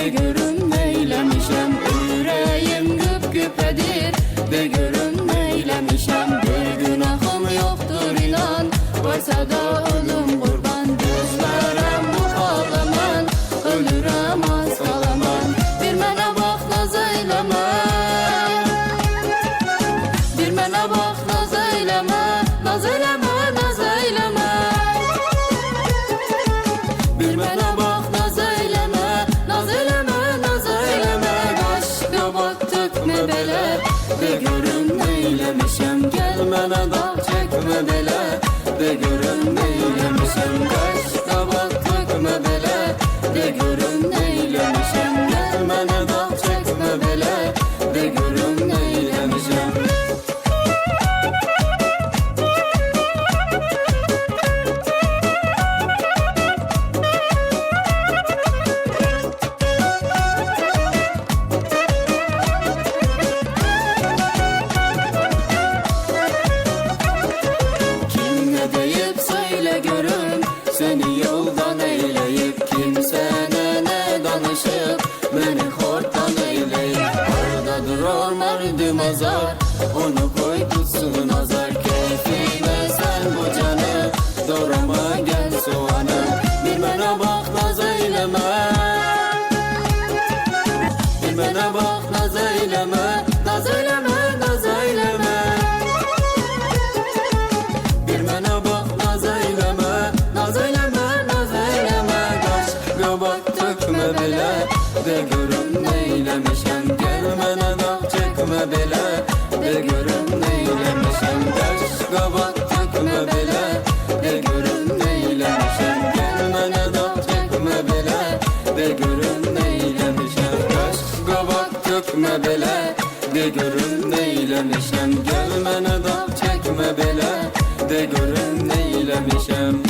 de görün neylemişem. Yüreğim güp güpedir, de görün neylemişem. Bir günahım yoktur inan, varsa da ölüm kurban. Düşlerim bu ağlaman, ölürem az kalaman. Bir mene bak naz eyleme, bir mene bak naz eyleme, naz eyleme, naz eyleme. Bir mene bak naz eyleme, naz eyleme, naz eyleme. Aşka battık mı bele, de görün neylemişem. Gelmene dağ çekme bele, de görün neylemişem. Aşka battık mı bele, de görün neylemişem. Gelmene dağ çekme bele, de görün neylemişem. Deyip söyle görün, seni yoldan eyleyip, kimsene ne danışıp beni horttan eyleyip. Orada durur merdim azar, onu koy tutsun azar. Keyfime sen bu canı, doğrama gel soğanı. Bir mene bak naz eyleme, bir mene bak naz eyleme, naz eyleme, naz eyleme. Bir mene bak naz eyleme, naz eyleme, naz eyleme. Aşka battık mı bile, de görün neylemişem. Gelmene dağ çekme bile, de görün neylemişem. Aşka battık mı bile, de görün neylemişem. Gelmene dağ çekme bile, de görün neylemişem. Aşka battık mı bile, de görün neylemişem. Gelmene dağ çekme bile, de görün neylemişem.